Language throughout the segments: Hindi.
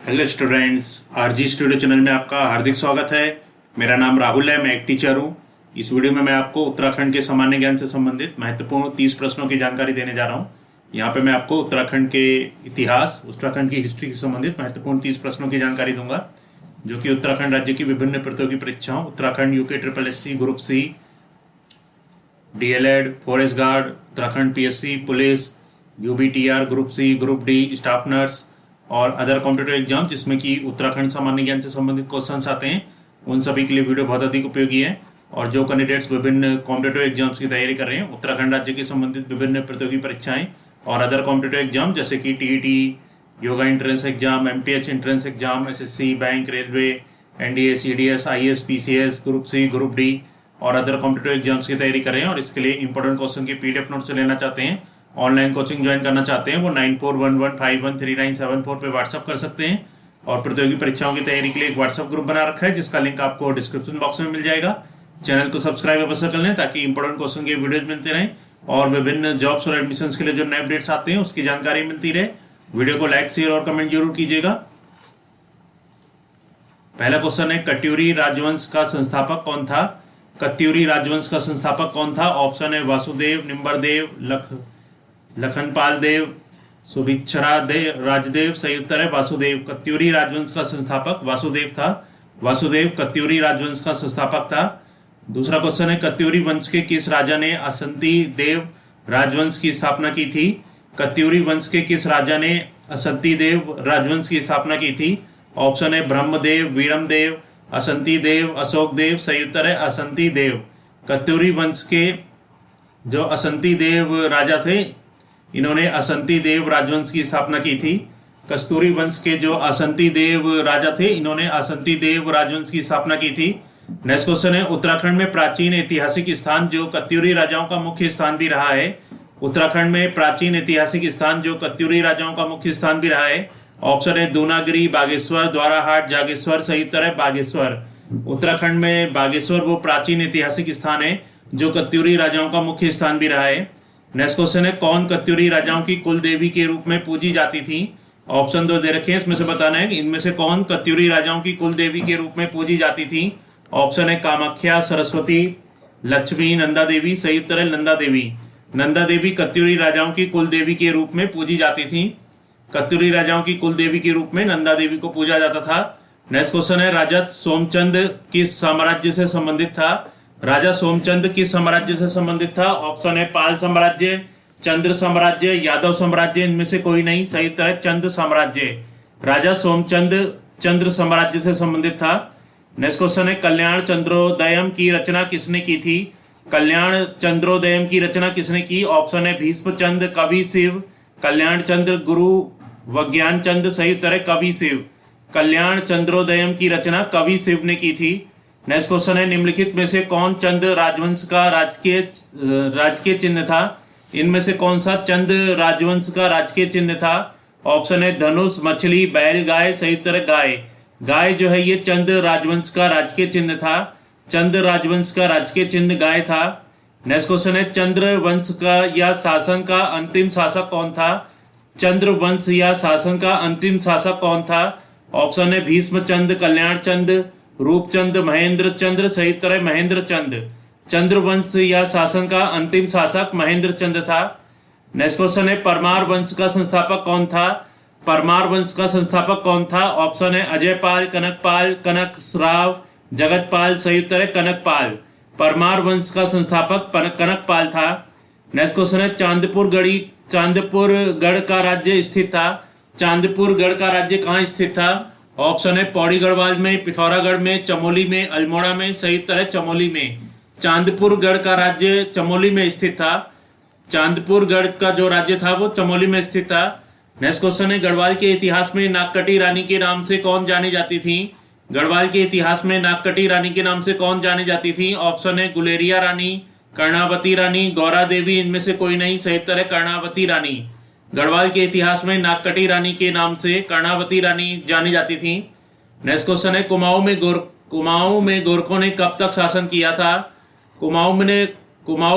Hello students, RG studio channel में आपका हार्दिक स्वागत है। मेरा नाम राहुल है, मैं एक टीचर हूँ। इस वीडियो में मैं आपको उत्तराखंड के सामान्य ज्ञान से संबंधित महत्वपूर्ण 30 प्रश्नों की जानकारी देने जा रहा हूँ। यहाँ पे मैं आपको उत्तराखंड के इतिहास, उत्तराखंड की हिस्ट्री से संबंधित महत्वपूर्ण 30 प्रश्नों की जानकारी दूंगा, जो कि उत्तराखंड राज्य की विभिन्न प्रतियोगी परीक्षाओं, Uttarakhand UK SSC group C, DLED, forest guard, Uttarakhand PSC, police, UBTR, group C, group D, staff nurse और अदर कॉम्पिटिटिव एग्जाम जिसमें कि उत्तराखंड सामान्य ज्ञान से संबंधित क्वेश्चंस आते हैं, उन सभी के लिए वीडियो बहुत अधिक उपयोगी है। और जो कैंडिडेट्स विभिन्न कॉम्पिटिटिव एग्जाम्स की तैयारी कर रहे हैं, उत्तराखंड राज्य के संबंधित विभिन्न प्रतियोगी परीक्षाएं और अदर कॉम्पिटिटिव एग्जाम जैसे कि TET, yoga entrance exam, MPH entrance exam, SSC, bank, railway, NDA, CDS, IS, PCS, group C, group D और अदर कॉम्पिटिटिव एग्जाम्स की तैयारी कर रहे हैं और इसके लिए इंपॉर्टेंट क्वेश्चन की PDF नोट से लेना चाहते हैं, ऑनलाइन कोचिंग ज्वाइन करना चाहते हैं, वो 9411513974 पे व्हाट्सअप कर सकते हैं। और प्रतियोगी परीक्षाओं की तैयारी के लिए एक व्हाट्सअप ग्रुप बना रखा है, जिसका लिंक आपको डिस्क्रिप्शन बॉक्स में मिल जाएगा। चैनल को सब्सक्राइब अवश्य कर लें ताकि इंपॉर्टेंट क्वेश्चन के वीडियोज मिलते रहें और विभिन्न जॉब्स और एडमिशन के लिए जो नए अपडेट्स आते हैं उसकी जानकारी मिलती रहे। वीडियो को लाइक, शेयर और कमेंट जरूर कीजिएगा। पहला क्वेश्चन है, कत्यूरी राजवंश का संस्थापक कौन था? कत्यूरी राजवंश का संस्थापक कौन था? ऑप्शन है वासुदेव, निम्बरदेव, लखनपाल देव, सुभिक्षरा देव, राजदेव। सही उत्तर है वासुदेव। कत्यूरी राजवंश का संस्थापक वासुदेव था। वासुदेव कत्यूरी राजवंश का संस्थापक था। दूसरा क्वेश्चन है, कत्यूरी वंश के किस राजा ने असंती देव राजवंश की स्थापना की थी? कत्यूरी वंश के किस राजा ने असंती देव राजवंश की स्थापना की थी? ऑप्शन है ब्रह्मदेव, वीरमदेव, असंती देव, अशोक देव। सही उत्तर है असंती देव। कत्यूरी वंश के जो असंती देव राजा थे, इन्होंने असंती देव राजवंश की स्थापना की थी। कस्तूरी वंश के जो असंती देव राजा थे, इन्होंने असंती देव राजवंश की स्थापना की थी। नेक्स्ट क्वेश्चन है, उत्तराखंड में प्राचीन ऐतिहासिक स्थान जो कत्यूरी राजाओं का मुख्य स्थान भी रहा है। उत्तराखंड में प्राचीन ऐतिहासिक स्थान जो कत्यूरी राजाओं का मुख्य स्थान भी रहा है। ऑप्शन है दूनागिरी, बागेश्वर, द्वाराहाट, जागेश्वर। सही उत्तर है बागेश्वर। उत्तराखंड में बागेश्वर वो प्राचीन ऐतिहासिक स्थान है जो कत्यूरी राजाओं का मुख्य स्थान भी रहा है। नेक्स्ट क्वेश्चन है, कौन कत्यूरी राजाओं की कुल देवी के रूप में पूजी जाती थी? ऑप्शन 2 दे रखे हैं, इसमें से बताना है कि इनमें से कौन कत्यूरी राजाओं की कुल देवी के रूप में पूजी जाती थी। ऑप्शन है कामाख्या, सरस्वती, लक्ष्मी, नंदा देवी। सही उत्तर है नंदा देवी। नंदा देवी कत्यूरी राजाओं की कुल देवी के रूप में पूजी जाती थी। कत्यूरी राजाओं की कुल देवी के रूप में नंदा देवी को पूजा जाता था। नेक्स्ट क्वेश्चन है, राजा सोमचंद किस साम्राज्य से संबंधित था? राजा सोमचंद किस साम्राज्य से संबंधित था? ऑप्शन है पाल साम्राज्य, चंद्र साम्राज्य, यादव साम्राज्य। इनमें से कोई नहीं। सही उत्तर है चंद्र साम्राज्य। राजा सोमचंद चंद्र साम्राज्य से संबंधित था। नेक्स्ट क्वेश्चन है, कल्याण चंद्रोदयम की रचना किसने की थी? कल्याण चंद्रोदयम की रचना किसने की? ऑप्शन है भीष्मचंद, कवि शिव, कल्याण चंद्र, गुरु विज्ञान चंद्र। सही उत्तर है कवि शिव। कल्याण चंद्रोदयम की रचना कवि शिव ने की थी। नेक्स्ट क्वेश्चन है, निम्नलिखित में से कौन चंद राजवंश का राजकीय चिन्ह था? इनमें से कौन सा चंद राजवंश का राजकीय चिन्ह था? ऑप्शन है धनुष, मछली, बैल, गाय। सही उत्तर है गाय। गाय जो है ये चंद राजवंश का राजकीय चिन्ह था। चंद राजवंश का राजकीय चिन्ह गाय था। नेक्स्ट क्वेश्चन है, चंद्र वंश का या शासन का अंतिम शासक कौन था? चंद्र वंश या शासन का अंतिम शासक कौन था? ऑप्शन है भीष्मचंद, कल्याण चंद, रूपचंद, महेंद्र चंद्र। सही उत्तर है महेंद्र चंद। चंद्र वंश या शासन का अंतिम शासक महेंद्र चंद था। नेक्स्ट क्वेश्चन है, परमार वंश का संस्थापक कौन था? परमार वंश का संस्थापक कौन था? ऑप्शन है अजयपाल, कनकपाल, कनकसराव, जगतपाल। सही उत्तर है कनकपाल। परमार वंश का संस्थापक कनकपाल था। नेक्स्ट क्वेश्चन है, चांदपुर गढ़ का राज्य स्थित था। चांदपुर गढ़ का राज्य कहाँ स्थित था? ऑप्शन है पौड़ी गढ़वाल में, पिथौरागढ़ में, चमोली में, अल्मोड़ा में। सही उत्तर है चमोली में। चांदपुर गढ़ का राज्य चमोली में स्थित था। चांदपुर गढ़ का जो राज्य था वो चमोली में स्थित था। नेक्स्ट क्वेश्चन है, गढ़वाल के इतिहास में नागकटी रानी के नाम से कौन जानी जाती थी? गढ़वाल के इतिहास में नागकटी रानी के नाम से कौन जानी जाती थी? ऑप्शन है गुलेरिया रानी, कर्णावती रानी, गौरा देवी। इनमें से कोई नहीं। सही उत्तर है कर्णावती रानी। गढ़वाल के इतिहास में नागकटी रानी के नाम से कर्णावती रानी जानी जाती थी। नेक्स्ट क्वेश्चन है, कुमाऊं में गोरखों ने कब तक शासन किया था? कुमाऊं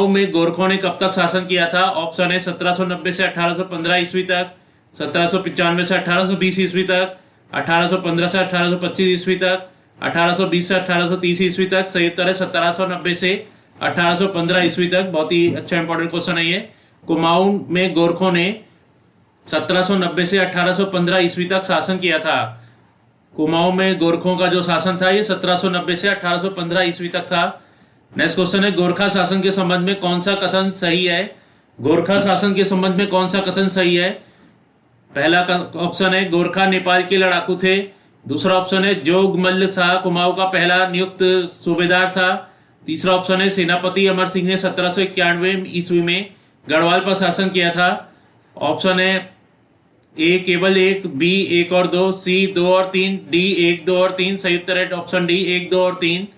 में गोरखों ने कब तक शासन किया था? ऑप्शन है 1790 से 1815 ईस्वी तक, 1795 से 1820 ईस्वी तक, 1815 से 1825 ईस्वी तक, 1820 से 1830 ईस्वी तक, सही उत्तर है 1790 से 1815 ईस्वी तक। बहुत ही अच्छा इंपॉर्टेंट क्वेश्चन है ये। कुमाऊं में गोरखों ने 1790 से 1815 ईस्वी तक शासन किया था। कुमाऊं में गोरखों का जो शासन था ये 1790 से 1815 ईस्वी तक था। नेक्स्ट क्वेश्चन है, गोरखा शासन के संबंध में कौन सा कथन सही है? गोरखा शासन के संबंध में कौन सा कथन सही है? पहला ऑप्शन है गोरखा नेपाल के लड़ाकू थे। दूसरा ऑप्शन है जोगमल्ल शाह कुमाऊं का पहला नियुक्त सूबेदार था। तीसरा ऑप्शन है सेनापति अमर सिंह ने 1791 ईस्वी में गढ़वाल पर शासन किया था। ऑप्शन है ए केवल 1, बी 1 और 2, सी 2 और 3, डी 1, 2 और 3। सही उत्तर है ऑप्शन डी 1, 2 और 3।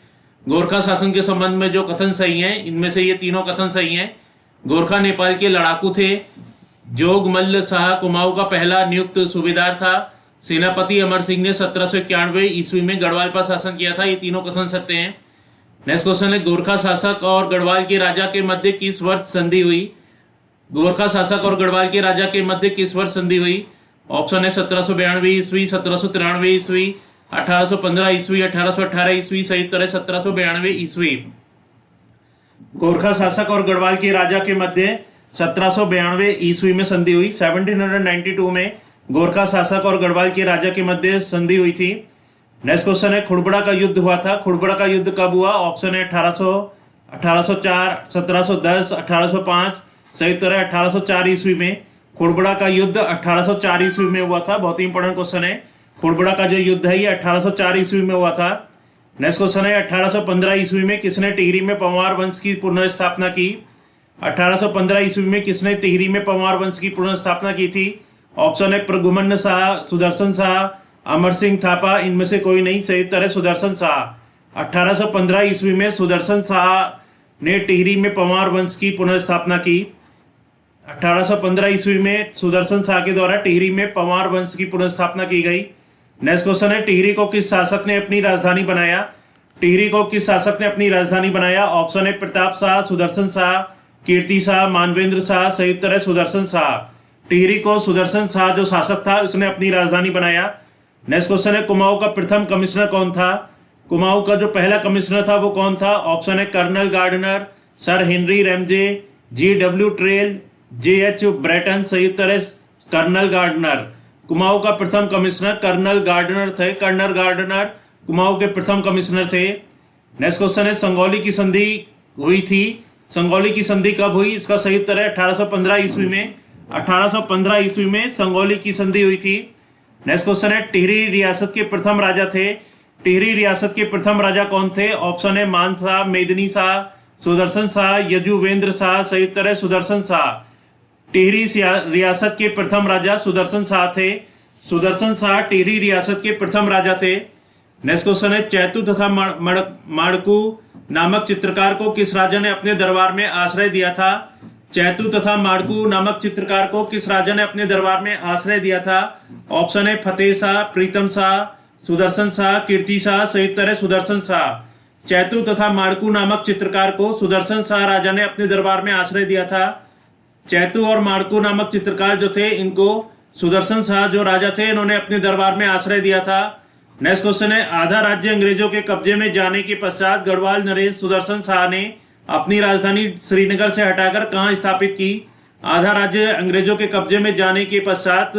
गोरखा शासन के संबंध में जो कथन सही हैं, इनमें से ये तीनों कथन सही हैं। गोरखा नेपाल के लड़ाकू थे, जोगमल्ल शाह कुमाऊं का पहला नियुक्त सूबेदार था, सेनापति अमर सिंह ने 1791 ईस्वी में गढ़वाल पर शासन किया था। ये तीनों कथन सत्य हैं। नेक्स्ट क्वेश्चन है, गोरखा शासक और गढ़वाल के राजा के मध्य किस वर्ष संधि हुई? गोरखा शासक और गढ़वाल के राजा के मध्य किस वर्ष संधि हुई? ऑप्शन है 1792 ईस्वी, 1793 ईस्वी, 1815 ईस्वी, 1818 ईस्वी। सही उत्तर है 1792 ईस्वी। गोरखा शासक और गढ़वाल के राजा के मध्य 1792 ईस्वी में संधि हुई। 1792 में गोरखा शासक और गढ़वाल के राजा के मध्य संधि हुई थी। नेक्स्ट क्वेश्चन है, खुड़बड़ा का युद्ध हुआ था। खुड़बड़ा का युद्ध कब हुआ? ऑप्शन है 1804, 1710, 1805। सही उत्तर है 1804 ईस्वी में। खुड़बड़ा का युद्ध 1804 ईस्वी में हुआ था। बहुत ही इंपॉर्टेंट क्वेश्चन है। खुड़बड़ा का जो युद्ध है ये 1804 ईस्वी में हुआ था। नेक्स्ट क्वेश्चन है, 1815 ईस्वी में किसने टिहरी में पंवार वंश की पुनर्स्थापना की? 1815 ईस्वी में किसने टिहरी में पंवार वंश की पुनर्स्थापना की थी? ऑप्शन है प्रघुमन शाह, सुदर्शन शाह, अमर सिंह थापा। इनमें से कोई नहीं। सही उत्तर है सुदर्शन शाह। 1815 ईस्वी में सुदर्शन शाह ने टिहरी में पंवार वंश की पुनर्स्थापना की। 1815 ईस्वी में सुदर्शन शाह के द्वारा टिहरी में पंवार वंश की पुनर्स्थापना की गई। नेक्स्ट क्वेश्चन है, टिहरी को किस शासक ने अपनी राजधानी बनाया? टिहरी को किस शासक ने अपनी राजधानी बनाया? ऑप्शन है प्रताप शाह, सुदर्शन शाह, कीर्ति शाह, मानवेंद्र शाह। सही उत्तर है सुदर्शन शाह। टिहरी को सुदर्शन शाह जो शासक था उसने अपनी राजधानी बनाया। नेक्स्ट क्वेश्चन है, कुमाऊं का प्रथम कमिश्नर कौन था? कुमाऊं का जो पहला कमिश्नर था वो कौन था? ऑप्शन है colonel Gardner, sir Henry Ramsay, GW Traill, JH Batten. सही उत्तर है कर्नल गार्डनर। कुमाऊं का प्रथम कमिश्नर कर्नल गार्डनर थे। कर्नल गार्डनर कुमाऊं के प्रथम कमिश्नर थे। नेक्स्ट क्वेश्चन है, संगौली की संधि हुई थी। संगौली की संधि कब हुई? इसका सही उत्तर है 1815 ईस्वी में। 1815 ईस्वी में संगौली की संधि हुई थी। नेक्स्ट क्वेश्चन है, टिहरी रियासत के प्रथम राजा थे। टिहरी रियासत के प्रथम राजा कौन थे? ऑप्शन है मान शाह, मेदिनी शाह, सुदर्शन शाह, यजुवेंद्र शाह। सही उत्तर है सुदर्शन शाह। टिहरी रियासत के प्रथम राजा सुदर्शन शाह थे। सुदर्शन शाह टिहरी रियासत के प्रथम राजा थे। नेक्स्ट क्वेश्चन है, चैतू तथा माड़कू नामक चित्रकार को किस राजा ने अपने दरबार में आश्रय दिया था? चैतू तथा माड़कू नामक चित्रकार को किस राजा ने अपने दरबार में आश्रय दिया था? ऑप्शन है फतेह शाह, प्रीतम शाह, सुदर्शन शाह, कीर्ति शाह। सही उत्तर है सुदर्शन शाह। चैतू तथा माड़कू नामक चित्रकार को सुदर्शन शाह राजा ने अपने दरबार में आश्रय दिया था। चैतू और माड़कू नामक चित्रकार जो थे इनको सुदर्शन शाह जो राजा थे इन्होंने अपने दरबार में आश्रय दिया था। नेक्स्ट क्वेश्चन है, आधा राज्य अंग्रेजों के कब्जे में जाने के पश्चात गढ़वाल नरेश सुदर्शन शाह ने अपनी राजधानी श्रीनगर से हटाकर कहाँ स्थापित की? आधा राज्य अंग्रेजों के कब्जे में जाने के पश्चात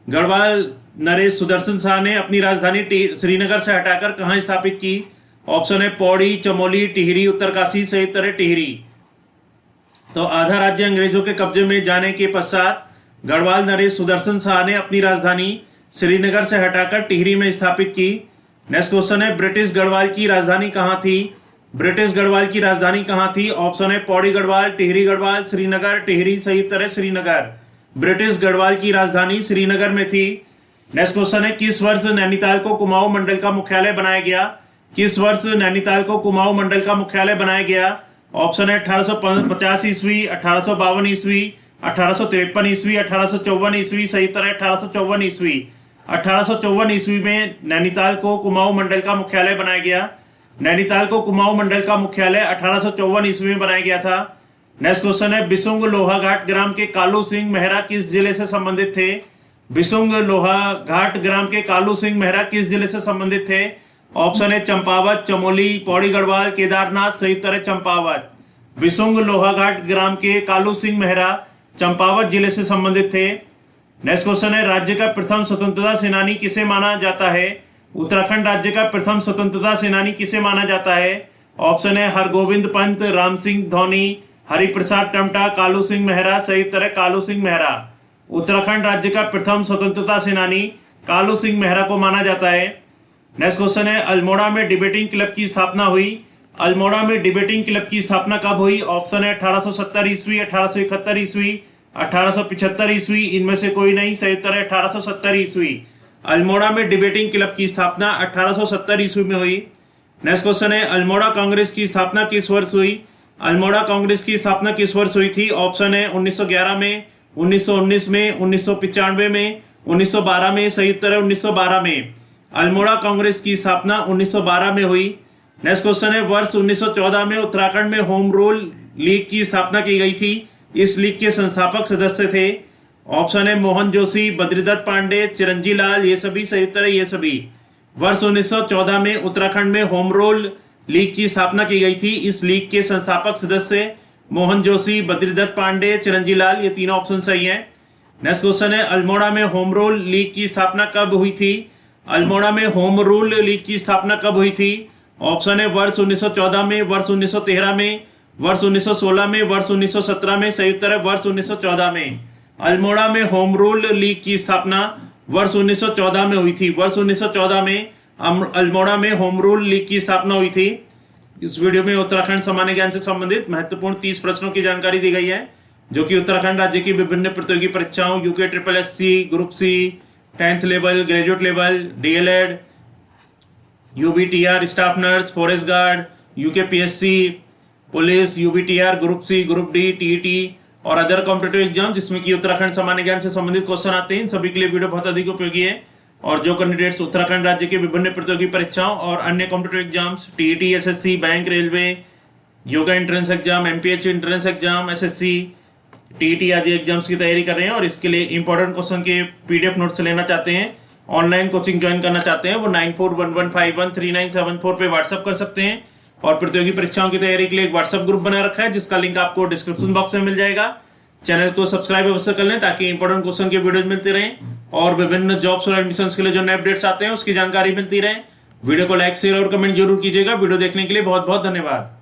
गढ़वाल नरेश सुदर्शन शाह ने अपनी राजधानी श्रीनगर से हटाकर कहाँ स्थापित की? ऑप्शन है पौड़ी, चमोली, टिहरी, उत्तरकाशी। सही उत्तर है टिहरी। तो आधा राज्य अंग्रेजों के कब्जे में जाने के पश्चात गढ़वाल नरेश सुदर्शन शाह ने अपनी राजधानी श्रीनगर से हटाकर टिहरी में स्थापित की। नेक्स्ट क्वेश्चन है, ब्रिटिश गढ़वाल की राजधानी कहाँ थी? ब्रिटिश गढ़वाल की राजधानी कहाँ थी? ऑप्शन है पौड़ी गढ़वाल, टिहरी गढ़वाल, श्रीनगर, टिहरी। सही उत्तर है श्रीनगर। ब्रिटिश गढ़वाल की राजधानी श्रीनगर में थी। नेक्स्ट क्वेश्चन है, किस वर्ष नैनीताल को कुमाऊं मंडल का मुख्यालय बनाया गया? किस वर्ष नैनीताल को कुमाऊं मंडल का मुख्यालय बनाया गया? ऑप्शन है 1850 ईस्वी, 1852 ईस्वी, 1853 ईस्वी, 1854 ईस्वी। सही उत्तर है 1854 ईस्वी। 1854 ईस्वी में नैनीताल को कुमाऊं मंडल का मुख्यालय बनाया गया। नैनीताल को कुमाऊं मंडल का मुख्यालय 1854 ईस्वी में बनाया गया था। नेक्स्ट क्वेश्चन है, बिसुंग लोहाघाट ग्राम के कालू सिंह मेहरा किस जिले से संबंधित थे? बिसुंग लोहा घाट ग्राम के कालू सिंह मेहरा किस जिले से संबंधित थे? ऑप्शन है चंपावत, चमोली, पौड़ी गढ़वाल, केदारनाथ। सही उत्तर है चंपावत। बिसुंग लोहाघाट ग्राम के कालू सिंह मेहरा चंपावत जिले से संबंधित थे। नेक्स्ट क्वेश्चन है राज्य का प्रथम स्वतंत्रता सेनानी किसे माना जाता है? उत्तराखंड राज्य का प्रथम स्वतंत्रता सेनानी किसे माना जाता है? ऑप्शन है हरगोविंद पंत, राम सिंह धोनी, हरिप्रसाद टमटा, कालू सिंह मेहरा। सही उत्तर है कालू सिंह मेहरा। उत्तराखंड राज्य का प्रथम स्वतंत्रता सेनानी कालू सिंह मेहरा को माना जाता है। नेक्स्ट क्वेश्चन है अल्मोड़ा में डिबेटिंग क्लब की स्थापना हुई। अल्मोड़ा में डिबेटिंग क्लब की स्थापना कब हुई? ऑप्शन है 1870 ईस्वी, 1871 ईस्वी, 1875 ईस्वी। इनमें से कोई नहीं। सही उत्तर है 1870 ईस्वी। अल्मोड़ा में डिबेटिंग क्लब की स्थापना 1870 ईस्वी में हुई। नेक्स्ट क्वेश्चन है अल्मोड़ा कांग्रेस की स्थापना किस वर्ष हुई? अल्मोड़ा कांग्रेस की स्थापना किस वर्ष हुई थी? ऑप्शन है 1911 में, 1919 में, 1995 में, 1912 में। सही उत्तर है 1912 में। अल्मोड़ा कांग्रेस की स्थापना 1912 में हुई। नेक्स्ट क्वेश्चन है वर्ष 1914 में उत्तराखंड में होम रूल लीग की स्थापना की गई थी। इस लीग के संस्थापक सदस्य थे। ऑप्शन है मोहन जोशी, बद्रीदत्त पांडे, चिरंजी लाल। ये सभी। सही उत्तर है ये सभी। वर्ष 1914 में उत्तराखंड में होम रूल लीग की स्थापना की गई थी। इस लीग के संस्थापक सदस्य मोहन जोशी, बद्रीदत्त पांडे, चिरंजी लाल। ये तीनों ऑप्शन सही है। नेक्स्ट क्वेश्चन है अल्मोड़ा में होम रूल लीग की स्थापना कब हुई थी? अल्मोड़ा में होम रूल लीग की स्थापना कब हुई थी? ऑप्शन है वर्ष 1914 में, वर्ष 1913 में, वर्ष 1916 में, वर्ष 1917 में। सही उत्तर है वर्ष 1914 में। अल्मोड़ा में होम रूल लीग की स्थापना वर्ष 1914 में हुई थी। वर्ष 1914 में अल्मोड़ा में होम रूल लीग की स्थापना हुई थी। इस वीडियो में उत्तराखंड सामान्य ज्ञान से संबंधित महत्वपूर्ण 30 प्रश्नों की जानकारी दी गई है, जो कि उत्तराखंड राज्य की विभिन्न प्रतियोगी परीक्षाओं UK SSC, group C, 10th level, graduate level, DLED, UBTR, staff nurse, forest guard, UKPSC, police, UBTR, group C, group D, TET और अदर कॉम्पिटेटिव एग्जाम जिसमें कि उत्तराखंड सामान्य ज्ञान से संबंधित क्वेश्चन आते हैं, सभी के लिए वीडियो बहुत अधिक उपयोगी है। और जो कैंडिडेट्स उत्तराखंड राज्य के विभिन्न प्रतियोगी परीक्षाओं और अन्य competitive exams TET, SSC, bank, railway, yoga entrance exam, MPH entrance exam, SSC, TET आदि एग्जाम्स की तैयारी कर रहे हैं और इसके लिए इंपॉर्टेंट क्वेश्चन के PDF नोट्स लेना चाहते हैं, ऑनलाइन कोचिंग ज्वाइन करना चाहते हैं, वो 9411513974 पे व्हाट्सअप कर सकते हैं। और प्रतियोगी परीक्षाओं की तैयारी के लिए एक व्हाट्सएप ग्रुप बना रखा है जिसका लिंक आपको डिस्क्रिप्शन बॉक्स में मिल जाएगा। चैनल को सब्सक्राइब अवश्य कर लें ताकि इंपॉर्टेंट क्वेश्चन के वीडियोज मिलते रहें और विभिन्न जॉब्स और एडमिशंस के लिए जो नए अपडेट्स आते हैं उसकी जानकारी मिलती रहे। वीडियो को लाइक, शेयर और कमेंट जरूर कीजिएगा। वीडियो देखने के लिए बहुत बहुत धन्यवाद।